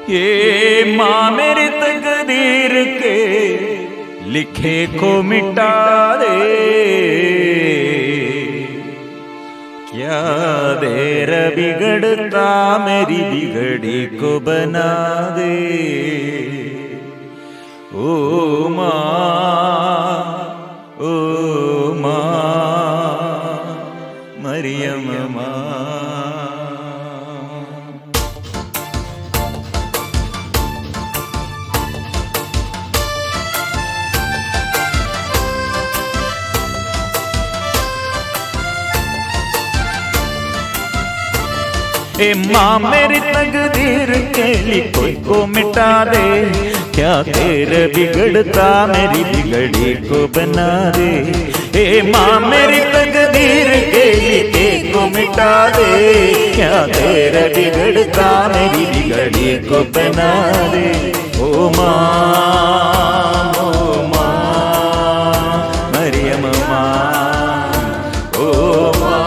ये माँ मेरी तकदीर के लिखे को मिटा दे, क्या देर बिगड़ता मेरी बिगड़ी को बना दे। ओ माँ, ओ माँ, मरियम माँ। ए माँ मेरी तकदीर के लिखे को मिटा दे, क्या तेरे बिगड़ता मेरी बिगड़ी को बना दे। ए माँ मेरी तकदीर के लिखे को मिटा दे, क्या तेरे बिगड़ता मेरी बिगड़ी को बना दे। ओ माँ, ओ माँ, मरियम माँ, ओ माँ,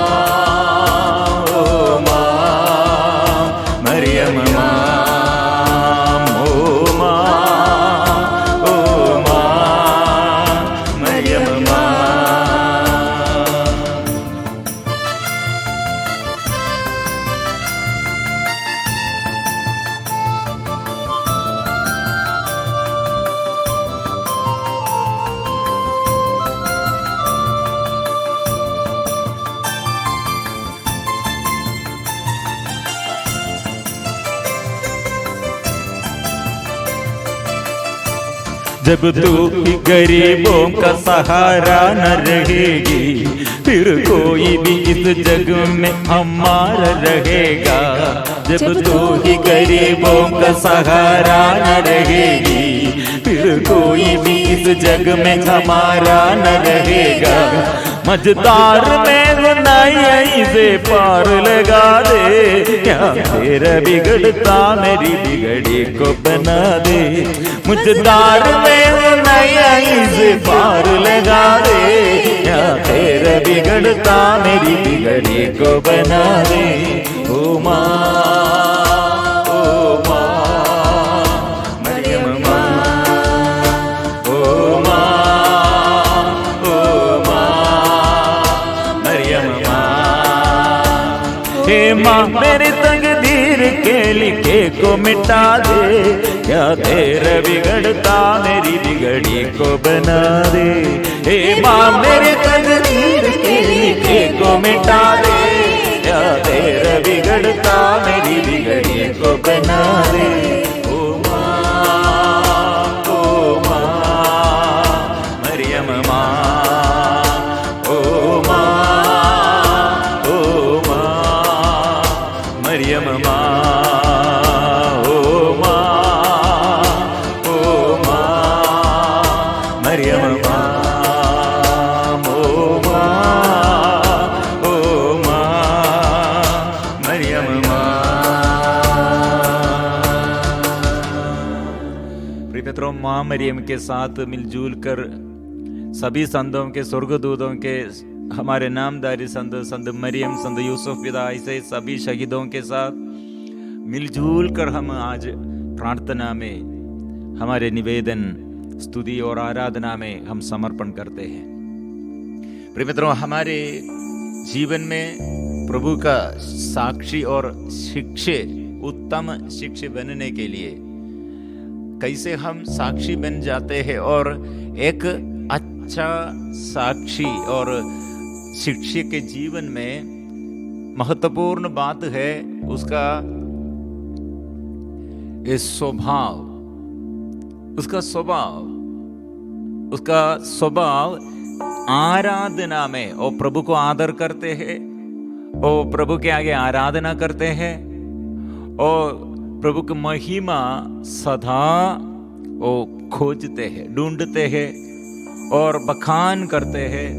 जब तू ही गरीबों का सहारा न रहेगी, फिर कोई भी इस जग में हमारा रहेगा। जब तू ही गरीबों का सहारा न रहेगी, फिर कोई भी इस जग में हमारा न रहेगा। मझदार में गुनाही से पार लगा दे, क्या तेरा बिगड़ता मेरी बिगड़ी को बना दे। मझदार में गुनाही से पार लगा दे, क्या तेरा बिगड़ता मेरी बिगड़ी को बना दे। ओ माँ, ओ माँ, मरियम माँ, ओ माँ, ओ माँ, मरियम माँ। हे माँ मेरी तकदीर के लिखे को मिटा दे, क्या तेरा बिगड़ता मेरी बिगड़ी को बना दे। हे माँ मेरी तकदीर के लिखे को मिटा दे, क्या तेरा बिगड़ता मेरी बिगड़ी को बना दे। ओ माँ, ओ माँ, मरियम माँ, ओ माँ, ओ माँ, मरियम माँ, ओ माँ, ओ माँ, मरियम माँ, ओ माँ, ओ माँ, मरियम माँ। प्रिय मित्रों, माँ मरियम के साथ मिलजुल कर सभी संतों के, स्वर्गदूतों के, हमारे नामधारी संत, संत मरियम, संत यूसुफ पिता, ऐसे सभी शहीदों के साथ मिलजुल कर हम आज प्रार्थना में, हमारे निवेदन, स्तुति और आराधना में हम समर्पण करते हैं। प्रिय मित्रों, हमारे जीवन में प्रभु का साक्षी और शिक्षे, उत्तम शिक्षे बनने के लिए कैसे हम साक्षी बन जाते हैं, और एक अच्छा साक्षी और शिक्षक के जीवन में महत्वपूर्ण बात है उसका स्वभाव, उसका स्वभाव, उसका स्वभाव आराधना में, और प्रभु को आदर करते हैं, और प्रभु के आगे आराधना करते हैं, और प्रभु की महिमा सदा वो खोजते हैं, ढूंढते हैं और बखान करते हैं,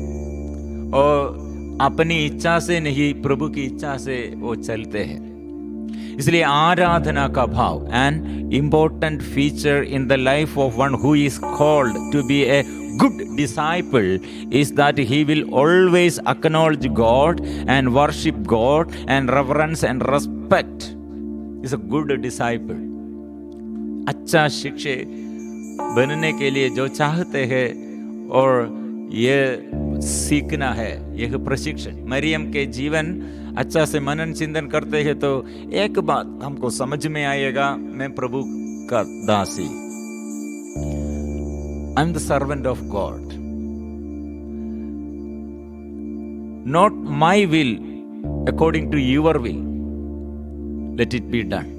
और अपनी इच्छा से नहीं, प्रभु की इच्छा से वो चलते हैं। इसलिए आराधना का भाव, an important feature in the life of one who is called to be a good disciple is that he will always acknowledge God and worship God and reverence and respect. Is a good disciple. अच्छा शिक्षक बनने के लिए जो चाहते हैं और ये सीखना है, यह प्रशिक्षण। मरियम के जीवन अच्छा से मनन चिंतन करते हैं तो एक बात हमको समझ में आएगा, मैं प्रभु का दासी, I am the servant of God, not my will according to your will, let it be done.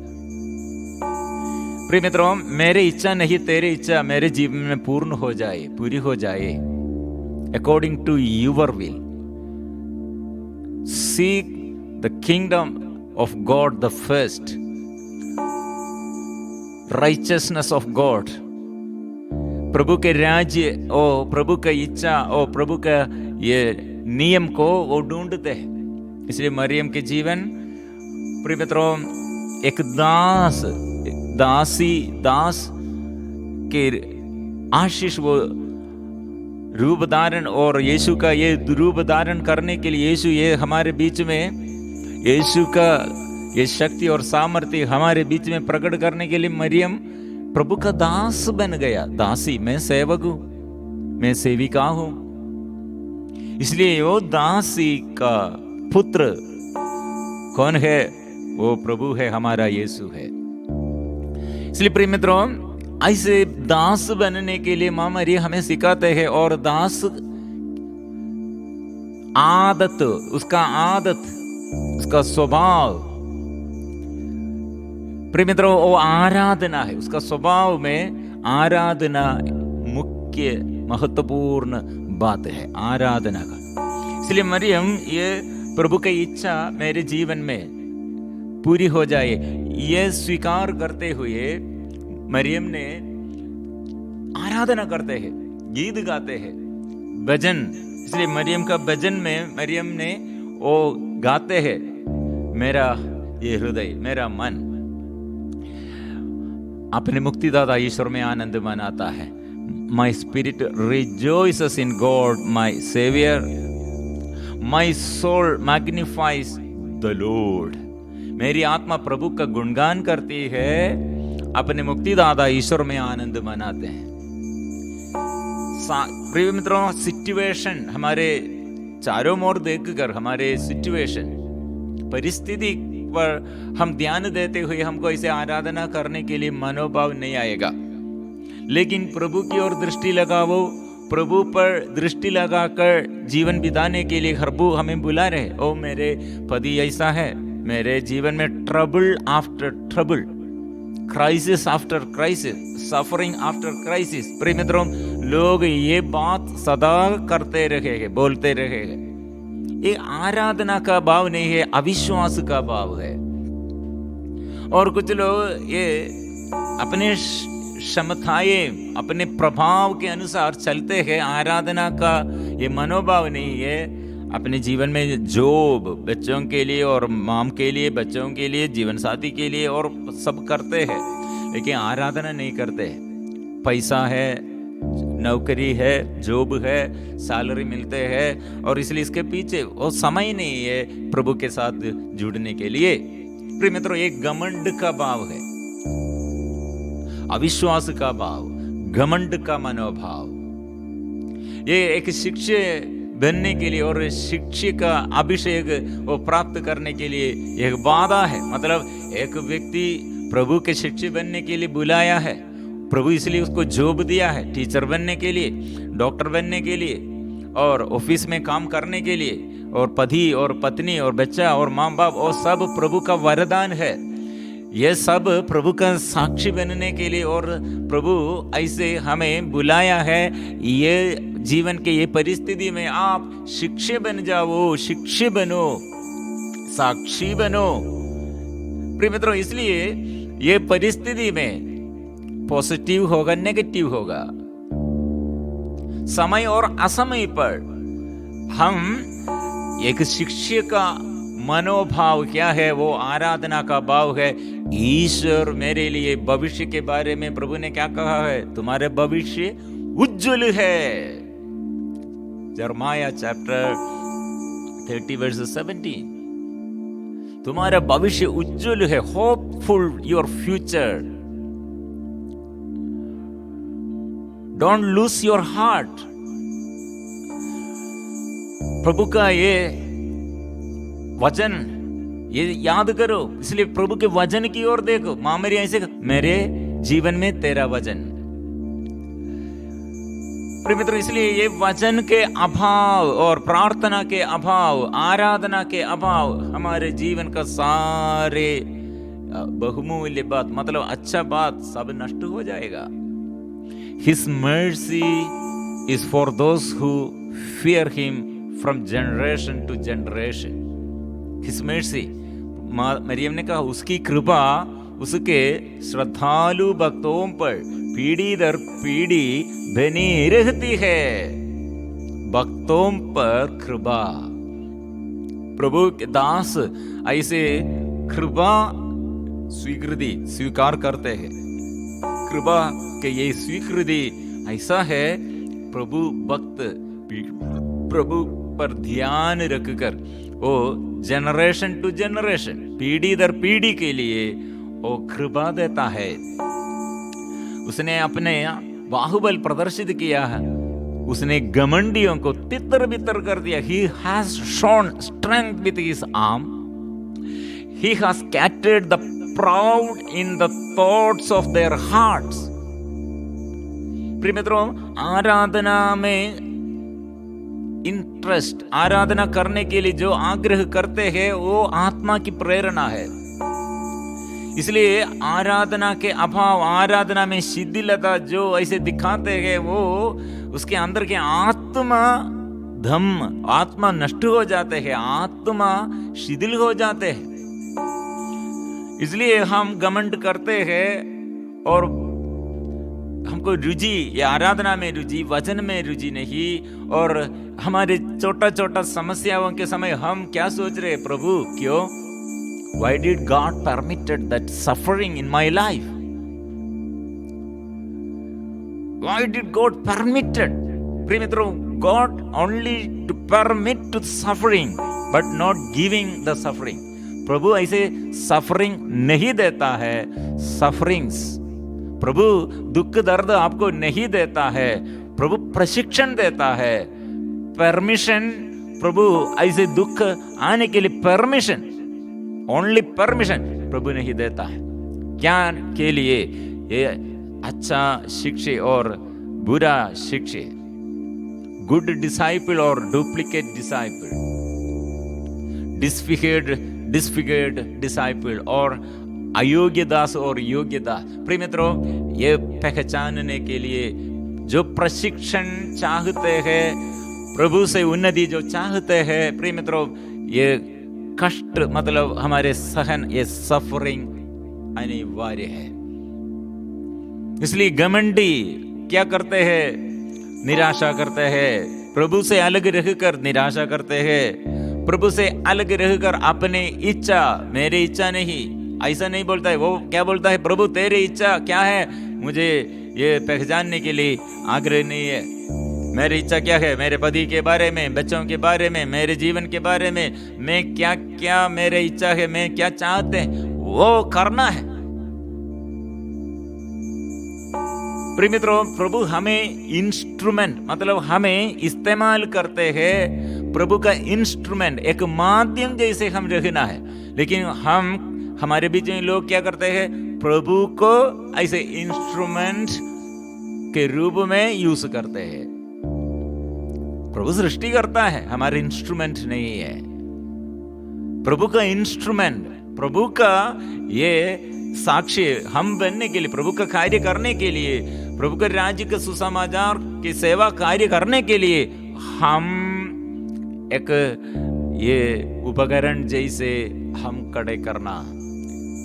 प्रिय मित्रों, मेरी इच्छा नहीं तेरी इच्छा मेरे जीवन में पूर्ण हो जाए, पूरी हो जाए, according to your will. Seek the kingdom of God the first, righteousness of God, प्रभु के राज्य और प्रभु का इच्छा और प्रभु का ये नियम को वो ढूंढते हैं। इसलिए मरियम के जीवन, प्रिय मित्रों, एक दास के आशीष वो रूप धारण, और यीशु का ये रूप धारण करने के लिए यीशु ये हमारे बीच में, यीशु का ये शक्ति और सामर्थ्य हमारे बीच में प्रकट करने के लिए मरियम प्रभु का दास बन गया। दासी, मैं सेवक हूं, मैं सेविका हूं। इसलिए वो दासी का पुत्र कौन है? वो प्रभु है, हमारा यीशु है। इसलिए प्रिय मित्रों, ऐसे दास बनने के लिए मां मरियम हमें सिखाते हैं। और दास आदत, उसका स्वभाव, प्रिय मित्रों, वो आराधना है। उसका स्वभाव में आराधना मुख्य महत्वपूर्ण बात है, आराधना का। इसलिए मरियम ये प्रभु की इच्छा मेरे जीवन में पूरी हो जाए, ये स्वीकार करते हुए मरियम ने आराधना करते हैं, गीत गाते हैं, भजन। इसलिए मरियम का भजन में मरियम ने वो गाते हैं, मेरा ये हृदय, मेरा मन अपने मुक्तिदाता ईश्वर में आनंद मनाता है। My spirit rejoices in God my saviour, my soul magnifies the Lord. मेरी आत्मा प्रभु का गुणगान करती है, अपने मुक्तिदाता ईश्वर में आनंद मनाते हैं। प्रिय मित्रों, सिचुएशन हमारे चारों ओर देखकर, हमारे सिचुएशन परिस्थिति पर हम ध्यान देते हुए हमको ऐसे आराधना करने के लिए मनोभाव नहीं आएगा। लेकिन प्रभु की ओर दृष्टि लगाओ, प्रभु पर दृष्टि लगाकर जीवन बिताने के लिए प्रभु हमें बुला रहे। ओ मेरे पति ऐसा है, मेरे जीवन में trouble after trouble, crisis after crisis, suffering after crisis. प्रिय मित्रों, लोग ये बात सदा करते रहेंगे, बोलते रहेंगे। ये आराधना का भाव नहीं है, अविश्वास का भाव है। और कुछ लोग ये अपने क्षमताएं, अपने प्रभाव के अनुसार चलते हैं, आराधना का ये मनोभाव नहीं है। अपने जीवन में जॉब, बच्चों के लिए और माम के लिए, बच्चों के लिए, जीवन साथी के लिए और सब करते हैं, लेकिन आराधना नहीं करते। पैसा है, नौकरी है, जॉब है, सैलरी मिलते हैं, और इसलिए इसके पीछे वो समय नहीं है प्रभु के साथ जुड़ने के लिए। प्रिय मित्रों, एक घमंड का भाव है, अविश्वास का भाव, घमंड का मनोभाव। ये एक शिक्षक बनने के लिए और शिक्षक का अभिषेक वो प्राप्त करने के लिए एक बाधा है। मतलब एक व्यक्ति प्रभु के शिक्षक बनने के लिए बुलाया है, प्रभु इसलिए उसको जॉब दिया है, टीचर बनने के लिए, डॉक्टर बनने के लिए, और ऑफिस में काम करने के लिए, और पति और पत्नी और बच्चा और माँ बाप, और सब प्रभु का वरदान है। ये सब प्रभु का साक्षी बनने के लिए, और प्रभु ऐसे हमें बुलाया है। ये जीवन के ये परिस्थिति में आप शिक्षक बन जाओ, शिक्षक बनो, साक्षी बनो। प्रिय मित्रों, इसलिए ये परिस्थिति में पॉजिटिव होगा, नेगेटिव होगा। समय और असमय पर हम एक शिक्षक का मनोभाव क्या है? वो आराधना का भाव है। ईश्वर मेरे लिए भविष्य के बारे में प्रभु ने क्या कहा है? तुम्हारे भविष्य उज्जवल है। Jeremiah chapter 30 verse 17। तुम्हारा भविष्य उज्जवल है। Hopeful your future. Don't lose your heart. प्रभु का ये वचन ये याद करो, इसलिए प्रभु के वचन की ओर देखो। माँ मेरी ऐसे, मेरे जीवन में तेरा वचन। प्रिय मित्रों, इसलिए ये वचन के अभाव और प्रार्थना के अभाव, आराधना के अभाव हमारे जीवन का सारे बहुमूल्य बात, मतलब अच्छा बात सब नष्ट हो जाएगा। His mercy is for those who fear him from generation to generation. His mercy, Maryam ने कहा उसकी कृपा उसके श्रद्धालु भक्तों पर पीढ़ी दर पीढ़ी बनी रहती है। भक्तों पर कृपा, प्रभु के दास ऐसे कृपा स्वीकृति स्वीकार करते हैं। कृपा के ये स्वीकृति ऐसा है, प्रभु भक्त प्रभु पर ध्यान रखकर वो जनरेशन टू जनरेशन, पीढ़ी दर पीढ़ी के लिए वो कृपा देता है। उसने अपने बाहुबल प्रदर्शित किया है, उसने घमंडियों को तितर बितर कर दिया। He has shown strength with his arm. He has scattered the proud in the thoughts of their hearts. प्रिय मित्रों, आराधना में इंटरेस्ट, आराधना करने के लिए जो आग्रह करते हैं वो आत्मा की प्रेरणा है। इसलिए आराधना के अभाव, आराधना में शिथिलता जो ऐसे दिखाते हैं, वो उसके अंदर के आत्मा धम्म, आत्मा नष्ट हो जाते हैं, आत्मा शिथिल हो जाते हैं। इसलिए हम घमंड करते हैं और हमको रुचि, ये आराधना में रुचि, वचन में रुचि नहीं। और हमारे छोटा छोटा समस्याओं के समय हम क्या सोच रहे, प्रभु क्यों, why did God permitted that suffering in my life? Why did God permitted? प्रिय मित्रों, God only to permit to suffering but not giving the suffering. प्रभु ऐसे सफरिंग नहीं देता है, सफरिंग्स, प्रभु दुख दर्द आपको नहीं देता है, प्रभु प्रशिक्षण देता है, परमिशन, प्रभु ऐसे दुख आने के लिए परमिशन, ओनली परमिशन प्रभु नहीं देता है। ज्ञान के लिए ये अच्छा शिक्षे और बुरा शिक्षे, गुड डिसाइपल और डुप्लीकेट डिसाइपल, डिसफिगर्ड डिसाइपल और अयोग्य दास और योग्य दास। प्रिय मित्रों, ये पहचानने के लिए जो प्रशिक्षण चाहते हैं, प्रभु से उन्नति जो चाहते हैं, प्रिय मित्रों, ये कष्ट मतलब हमारे सहन, ये सफरिंग अनिवार्य है। इसलिए घमंडी क्या करते हैं, निराशा करते हैं, प्रभु से अलग रहकर निराशा करते हैं, प्रभु से अलग रहकर अपने इच्छा, मेरी इच्छा नहीं, ऐसा नहीं बोलता है। वो क्या बोलता है, प्रभु तेरी इच्छा क्या है, मुझे ये पहचानने के लिए आग्रह नहीं है। मेरी इच्छा क्या है, मेरे पति के बारे में, बच्चों के बारे में, मेरे जीवन के बारे में, मैं क्या क्या मेरी इच्छा है, मैं क्या चाहते हैं वो करना है। प्रिय मित्रों, प्रभु हमें इंस्ट्रूमेंट, मतलब हमें इस्तेमाल करते हैं, प्रभु का इंस्ट्रूमेंट, एक माध्यम जैसे हम रहना है। लेकिन हम, हमारे बीच में लोग क्या करते हैं, प्रभु को ऐसे इंस्ट्रूमेंट के रूप में यूज करते हैं। प्रभु सृष्टि करता है, हमारे इंस्ट्रूमेंट नहीं है। प्रभु का इंस्ट्रूमेंट, प्रभु का ये साक्षी हम बनने के लिए, प्रभु का कार्य करने के लिए, प्रभु के राज्य के सुसमाचार की सेवा कार्य करने के लिए हम एक ये उपकरण जैसे हम खड़े करना।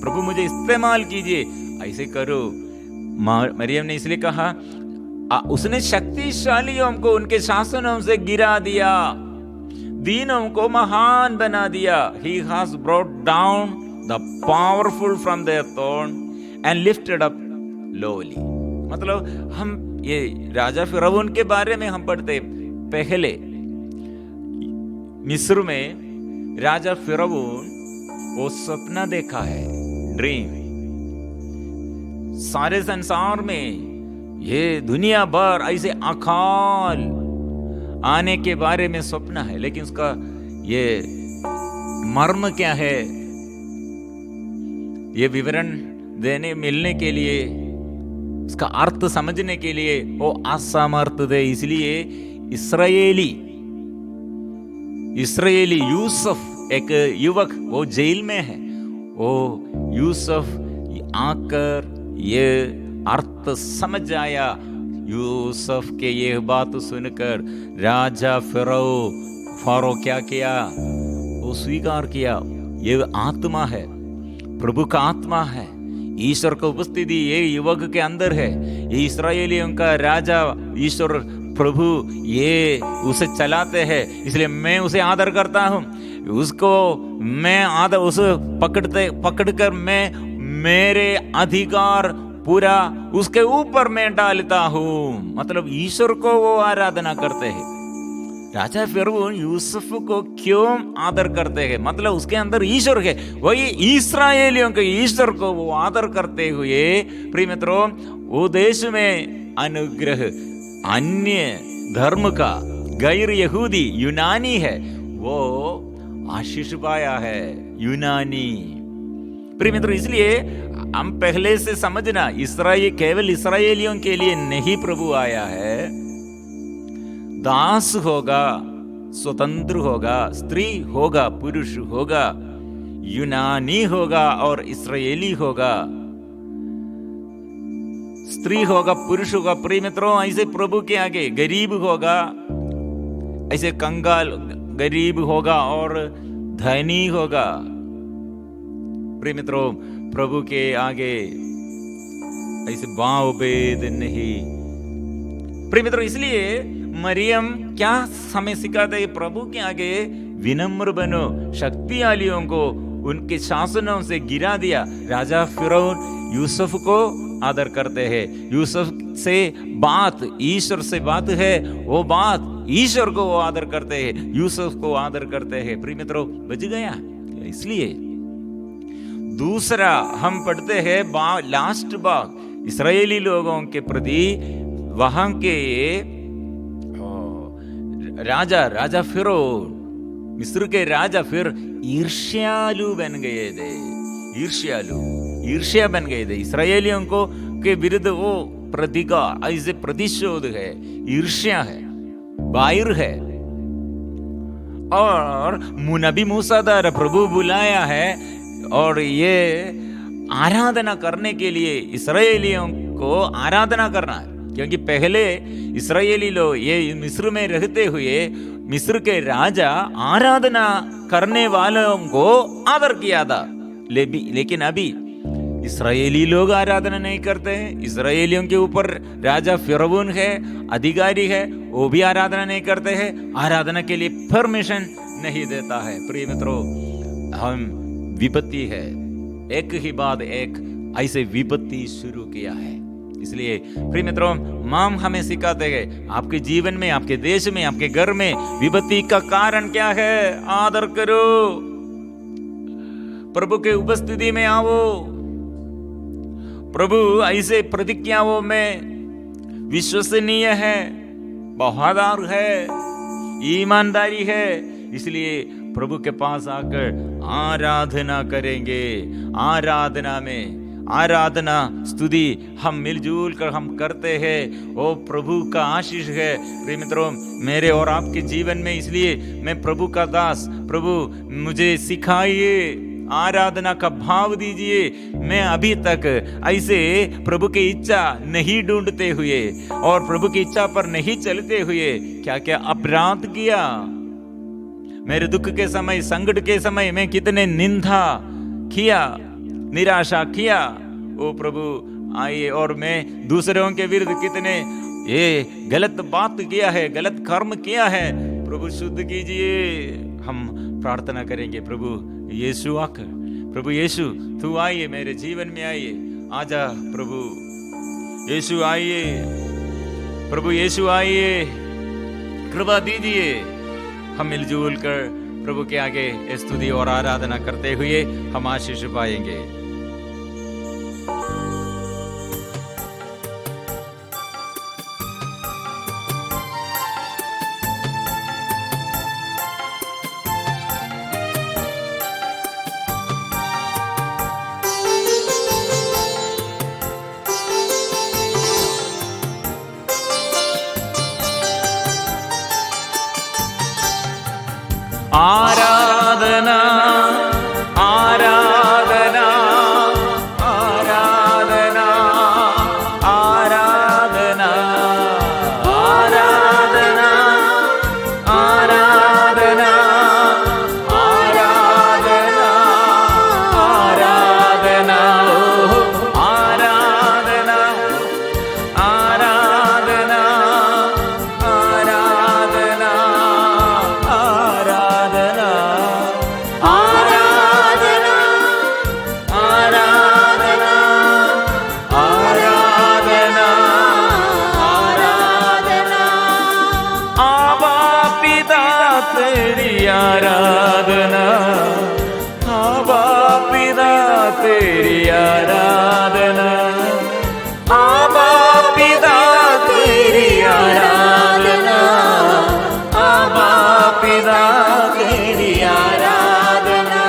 प्रभु मुझे इस्तेमाल कीजिए, ऐसे करो। मरियम ने इसलिए कहा, उसने शक्तिशालियों को उनके शासनों से गिरा दिया, दीनों को महान बना दिया। He has brought down the powerful from their throne and lifted up lowly. मतलब हम ये राजा फिरौन के बारे में हम पढ़ते, पहले मिस्र में राजा फिरौन वो सपना देखा है, ड्रीम। सारे संसार में ये दुनिया भर ऐसे अकाल आने के बारे में स्वप्न है, लेकिन उसका ये मर्म क्या है, ये विवरण मिलने के लिए, उसका अर्थ समझने के लिए वो असमर्थ थे। इसलिए इसराइली यूसुफ एक युवक वो जेल में है, वो यूसुफ आकर ये अर्थ समझ आया। यूसुफ के ये बात सुनकर राजा फारो क्या किया, वो स्वीकार किया। ये आत्मा है, प्रभु का आत्मा है, ईश्वर का उपस्थिति ये युवक के अंदर है। ये इस्राएलियों का राजा ईश्वर प्रभु ये उसे चलाते हैं, इसलिए मैं उसे आदर करता हूँ। उसको मैं आदर उसे पकड़कर मैं मेरे अधिकार पूरा उसके ऊपर मैं डालता हूँ। मतलब ईश्वर को वो आराधना करते हैं। राजा फिरौन यूसुफ को क्यों आदर करते हैं, मतलब उसके अंदर ईश्वर है। वही इस्राएलियों के ईश्वर को वो आदर करते हुए, प्रिय मित्रों, वो देश में अनुग्रह अन्य धर्म का गैर यहूदी यूनानी है, वो आशीष पाया है। यूनानी प्रिय मित्रों, इसलिए हम पहले से समझना, इस्राएल केवल इस्राएलियों के लिए नहीं प्रभु आया है। दास होगा, स्वतंत्र होगा, स्त्री होगा, पुरुष होगा, यूनानी होगा और इस्राएली होगा, स्त्री होगा, पुरुष होगा। प्रिय मित्रों, ऐसे प्रभु के आगे गरीब होगा, ऐसे कंगाल गरीब होगा और धनी होगा। प्रिय मित्रों, प्रभु के आगे ऐसे बाव भेद नहीं। प्रिय मित्रों, इसलिए मरियम क्या हमें सिखाते हैं, प्रभु के आगे विनम्र बनो, शक्तिशालियों को उनके शासनों से गिरा दिया। राजा फिरौन यूसुफ को आदर करते हैं। यूसुफ से बात, ईश्वर से बात है, वो बात ईश्वर को वो आदर करते हैं, यूसुफ को आदर करते हैं। प्रिय मित्रों, बच गया। इसलिए दूसरा हम पढ़ते हैं लास्ट बात इस्राएली लोगों के प्रति, वहां के राजा फिरौन, मिस्र के राजा फिर ईर्ष्यालु बन गए थे। ईर्ष्या बन गए थे। इस्राएलियों को के विरुद्ध वो प्रतिकार, ऐसे प्रतिशोध है, ईर्ष्या है, बायर है। और नबी मूसा द्वारा प्रभु बुलाया है और ये आराधना करने के लिए इस्राएलियों को आराधना करना है, क्योंकि पहले इस्राएली लोग ये मिस्र में रहते हुए मिस्र के राजा आराधना करने वालों को आदर किया था। लेकिन अभी इस्राएली लोग आराधना नहीं करते हैं। इस्राएलियों के ऊपर राजा फिरौन है, अधिकारी है, वो भी आराधना नहीं करते हैं, आराधना के लिए परमिशन नहीं देता है। प्रिय मित्रों, हम विपत्ति है, एक ही बाद एक ऐसे विपत्ति शुरू किया है। इसलिए प्रिय मित्रों, माम हमें सिखाते हैं, आपके जीवन में, आपके देश में, आपके घर में विपत्ति का कारण क्या है, आदर करो, प्रभु के उपस्थिति में आओ। प्रभु ऐसे प्रतिज्ञाओं में विश्वसनीय है, वफादार है, ईमानदारी है। इसलिए प्रभु के पास आकर आराधना करेंगे। आराधना स्तुति हम मिलजुल कर हम करते हैं, वो प्रभु का आशीष है। प्रिय मित्रों, मेरे और आपके जीवन में, इसलिए मैं प्रभु का दास, प्रभु मुझे सिखाइए, आराधना का भाव दीजिए। मैं अभी तक ऐसे प्रभु की इच्छा नहीं ढूंढते हुए और प्रभु की इच्छा पर नहीं चलते हुए क्या क्या अपराध किया। मेरे दुख के समय, संकट के समय मैं कितने निंदा किया, निराशा किया। ओ प्रभु आइए, और मैं दूसरों के विरुद्ध कितने ये गलत बात किया है, गलत कर्म किया है, प्रभु शुद्ध कीजिए। हम प्रार्थना करेंगे, प्रभु यीशु आकर, प्रभु यीशु तू आइए, मेरे जीवन में आइए, आजा प्रभु यीशु आइए, प्रभु यीशु आइए, कृपा दीजिए। हम मिलजुल कर प्रभु के आगे स्तुति और आराधना करते हुए हम आशीष पाएंगे। तेरी आराधना, आबा पिता तेरी आराधना, आबा पिता तेरी आराधना,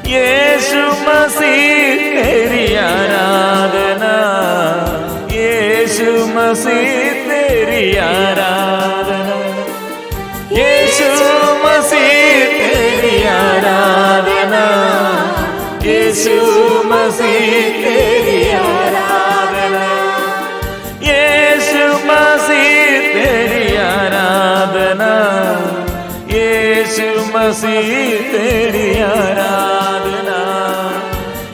यीशु मसीह तेरी आराधना, यीशु मसीह तेरी आराधना, यीशु मसीह तेरी आराधना, यीशु मसीह तेरी आराधना, यीशु मसीह तेरी आराधना, यीशु मसीह तेरी आराधना,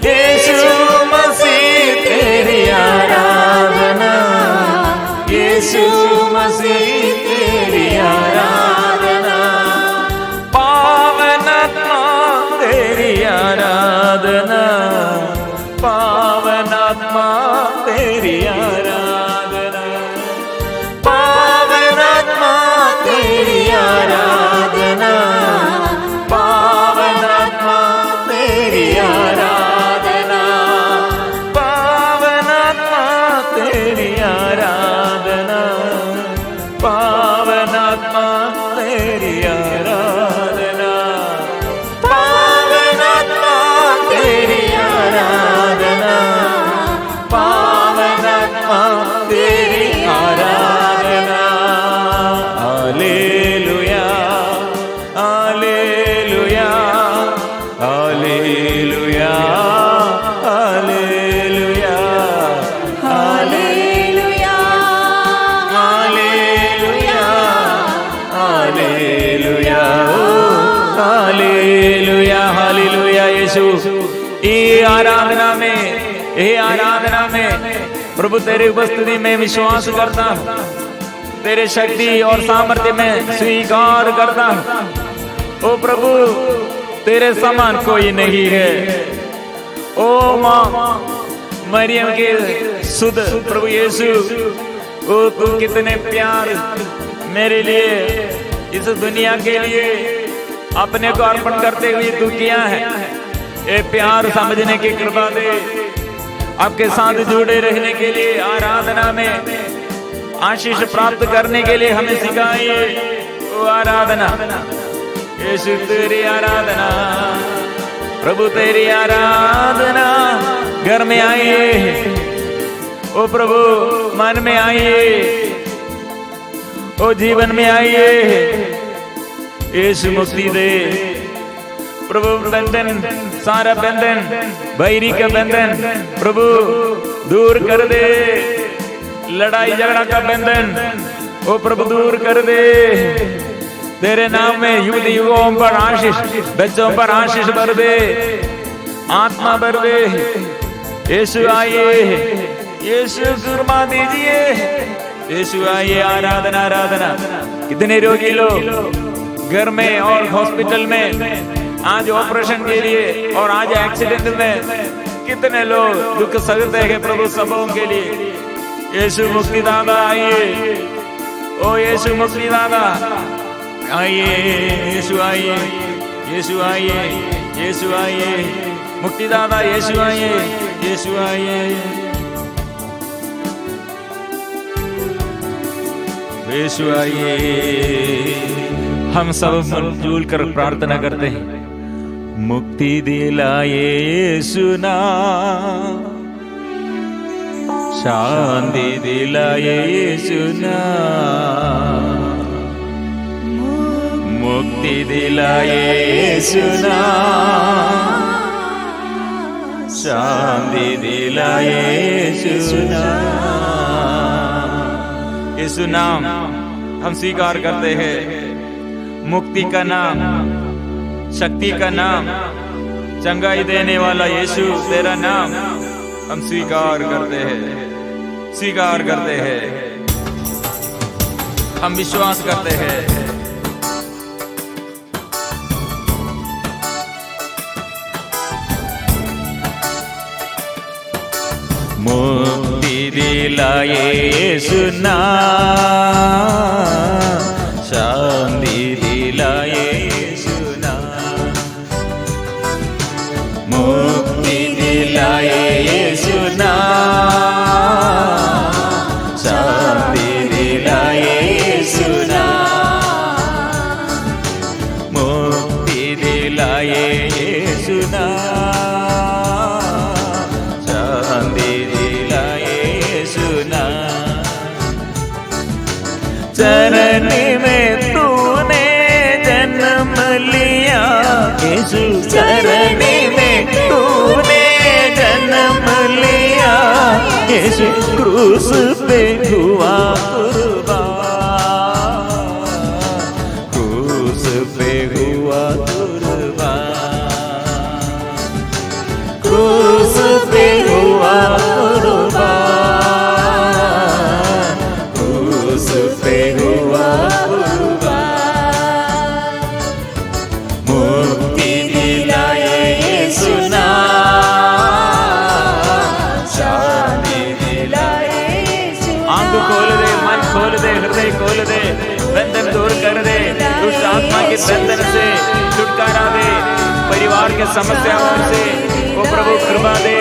यीशु मसीह तेरी आराधना, यीशु मसीह तेरी आराधना, पावनात्मा तेरी आराधना, पावनात्मा तेरी आराधना, पावनात्मा तेरी आराधना, पावनात्मा तेरी आराधना, पावनात्मा तेरी आराधना, पावनात्मा तेरी आराधना, पावनात्मा तेरी आराधना, पावनात्मा तेरी आराधना। Hallelujah, hallelujah, hallelujah, hallelujah, hallelujah, hallelujah, hallelujah, hallelujah, hallelujah. यीशु ये आराधना में प्रभु तेरी उपस्थिति में विश्वास करता हूँ, तेरे शक्ति और सामर्थ्य में स्वीकार करता हूँ। ओ प्रभु तेरे समान कोई नहीं है। ओ माँ मरियम के सुध प्रभु यीशु, ओ तू कितने प्यार मेरे लिए, इस दुनिया के लिए अपने को अर्पण करते हुए तू किया है। ये प्यार समझने की कृपा दे, आपके साथ जुड़े रहने के लिए, आराधना में आशीष प्राप्त करने के लिए हमें सिखाइए। वो आराधना, यीशु तेरी आराधना, प्रभु तेरी आराधना घर में आइए। ओ प्रभु मन में आइए, ओ जीवन में आइए। यीशु मुक्ति दे प्रभु, बंधन, सारा बंधन, बैरी का बंधन प्रभु दूर कर दे, लड़ाई झगड़ा का बंधन ओ प्रभु दूर कर दे। तेरे नाम में युवती युवाओं पर आशीष, बच्चों पर आशीष भर दे, आत्मा भर दे। यीशु आइए, यीशु कृपा दीजिए, यीशु आइए। आराधना, आराधना। कितने रोगी लोग घर में और हॉस्पिटल में आज ऑपरेशन के लिए, और आज एक्सीडेंट में कितने लोग दुख सहते हैं प्रभु, सबों के लिए यीशु मुक्तिदाता आइए। ओ यीशु मुक्तिदाता आइए, यीशु आइए, यीशु आइए, यीशु आइए, मुक्तिदाता यीशु आइए, यीशु आइए, यीशु आइए। हम सब मिलजुल कर प्रार्थना करते हैं। मुक्ति दिलाए यीशु नाम, शांति दिलाए यीशु नाम, मुक्ति दिलाए यीशु नाम, शांति दिलाए यीशु नाम। यीशु नाम हम स्वीकार करते हैं, मुक्ति का नाम, शक्ति का नाम, चंगाई देने वाला यीशु तेरा नाम हम स्वीकार करते हैं, स्वीकार करते हैं, हम विश्वास करते हैं। मुक्ति दिलाए यीशु नाम, शांति दिलाए यीशु नाम, मुक्ति दिलाए यीशु क्रूस पे हुआ कुर्बान, क्रूस पे हुआ कुर्बान, क्रूस पे हुआ कुर्बान, क्रूस पे हुआ कुर्बान। मुक्ति दिलाए यीशु नाम, शांति दिलाए यीशु नाम। आंख खोल दे, मन खोल दे, हृदय खोल दे, बंधन दूर कर दे, दुष्ट आत्मा के बंधन से छुटकारा दे, परिवार के समस्याओं से ओ प्रभु कृपा दे,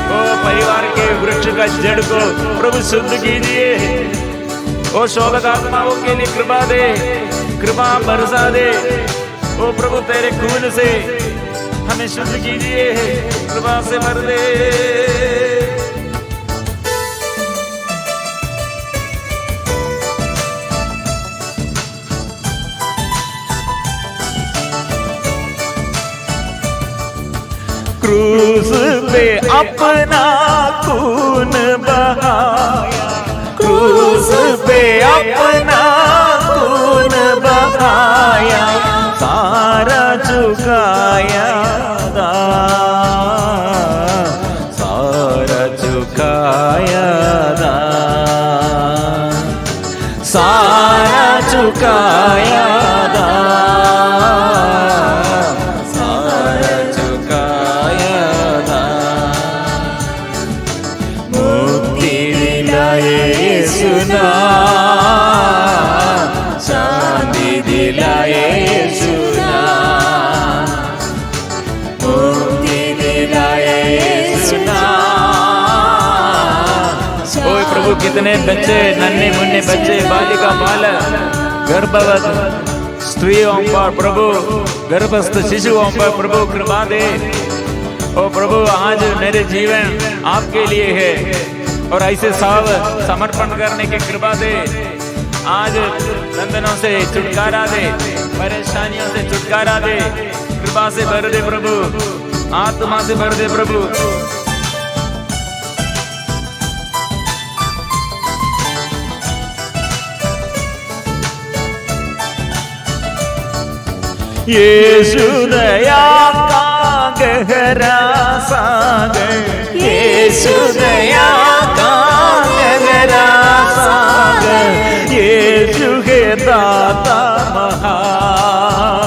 ओ परिवार के वृक्ष का जड़ को प्रभु शुद्ध कीजिए, ओ शोभत आत्माओं के लिए कृपा दे, कृपा बरसा दे, ओ प्रभु तेरे खून से हमें शुद्ध कीजिए, कृपा से भर दे। क्रूस पे अपना खून बहाया, क्रूस पे अपना खून बहाया, सारा चुकाया दान, सारा चुकाया दान, सारा चुकाया दान, सारा चुकाया दान। मुक्ति दिलाए यीशु नाम, शांति दिलाए यीशु नाम, मुक्ति दिलाए यीशु नाम। ओए प्रभु कितने बच्चे, नन्हे मुन्ने बच्चे, बालिका बालक, गर्भवत स्त्रियों पर प्रभु, गर्भस्थ शिशुओं पर प्रभु कृपा दे। ओ प्रभु आज मेरे जीवन आपके लिए है और ऐसे सब समर्पण करने की कृपा दे। आज बंधनों से छुटकारा दे, परेशानियों से छुटकारा दे, कृपा से भर दे प्रभु, आत्मा से भर दे प्रभु। यीशु दया का गहरा सागर, यीशु दया का गहरा सागर, यीशु है दाता महान,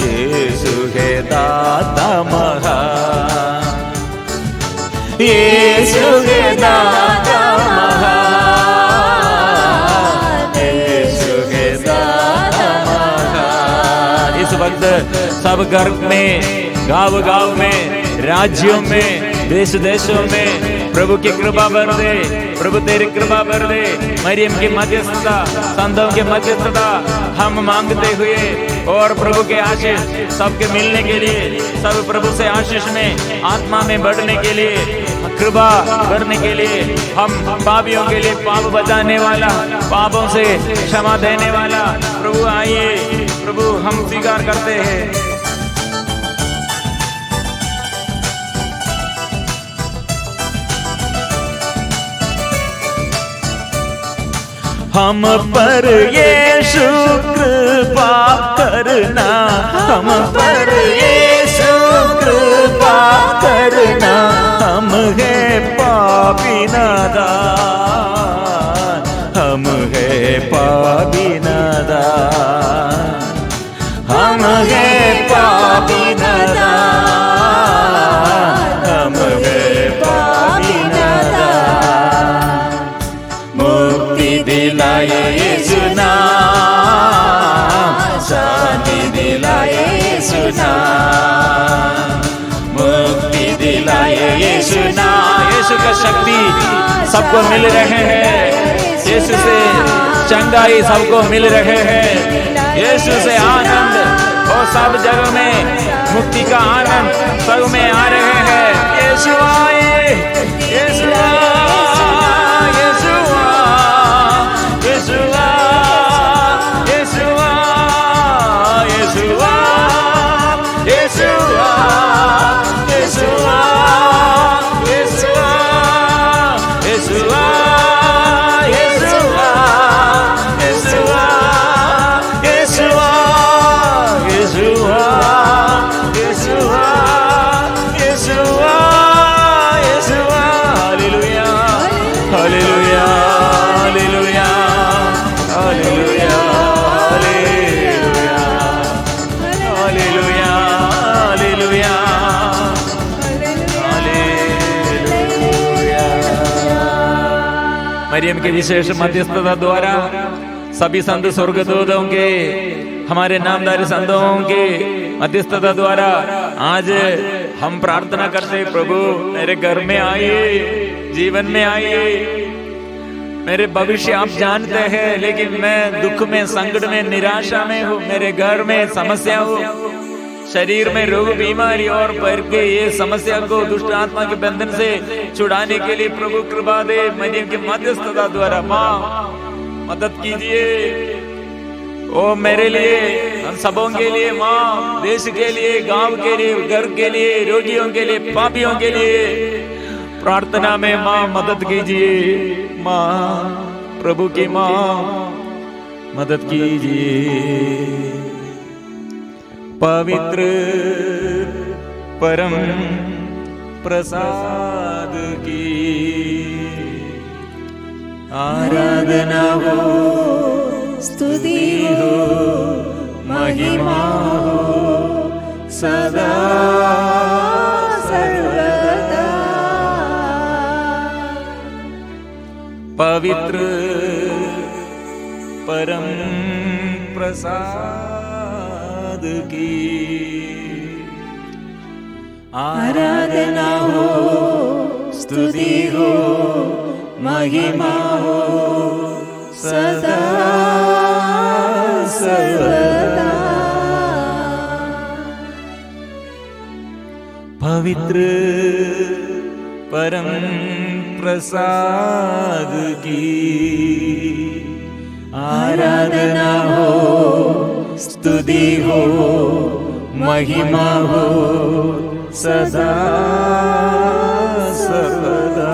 यीशु है दाता महान, यीशु है दाता महान, यीशु है दाता महान। इस वक्त सब घर में, गांव गांव में, राज्यों में, देश देशों में प्रभु की कृपा भर दे, प्रभु तेरी कृपा भर दे। मरियम की मध्यस्थता, संतों की मध्यस्थता हम मांगते हुए और प्रभु के आशीष सबके मिलने के लिए, सब प्रभु से आशीष में, आत्मा में बढ़ने के लिए, कृपा करने के लिए, हम पापियों के लिए पाप बचाने वाला, पापों से क्षमा देने वाला प्रभु आइए, प्रभु हम स्वीकार करते हैं। हम पर यीशु कृपा करना, हम पर यीशु कृपा करना, हम है पापी नादान, हम है पापी नादान, हम है पापी नादान, हम है पापी नादान। मुक्ति दिलाए यीशु नाम, शांति दिलाए यीशु नाम, मुक्ति दिलाए यीशु नाम। यीशु का शक्ति सबको मिल रहे हैं, यीशु से चंगाई सबको मिल रहे हैं, यीशु से आनंद और सब जगह में मुक्ति का आनंद सब में आ रहे हैं। यीशु आए, यीशु मरियम के विशेष मध्यस्थता द्वारा सभी संत स्वर्गदूतों के, हमारे नामधारी संतों के मध्यस्थता द्वारा आज हम प्रार्थना करते, प्रभु मेरे घर में आइए, जीवन में आइए। मेरे भविष्य आप जानते हैं, लेकिन मैं दुख में, संकट में, निराशा में हूँ। मेरे घर में समस्या हो, शरीर में रोग, बीमारी और पैर के ये समस्या को दुष्ट आत्मा के बंधन से छुड़ाने के लिए प्रभु कृपा दे। मरियम के मध्यस्थता द्वारा माँ मदद कीजिए। ओ मेरे लिए, हम सबों के लिए माँ, देश के लिए, गांव के लिए, घर के लिए, रोगियों के लिए, पापियों के लिए प्रार्थना में माँ मदद कीजिए। माँ, प्रभु की माँ मदद कीजिए। पवित्र परम प्रसाद की आराधना हो, स्तुति हो, महिमा हो सदा सर्वदा। पवित्र परम प्रसाद की आराधना हो, स्तुति हो, महिमा हो सदा सर्वदा। पवित्र परम प्रसाद की आराधना हो, स्तुति हो, महिमा हो सदा सर्वदा।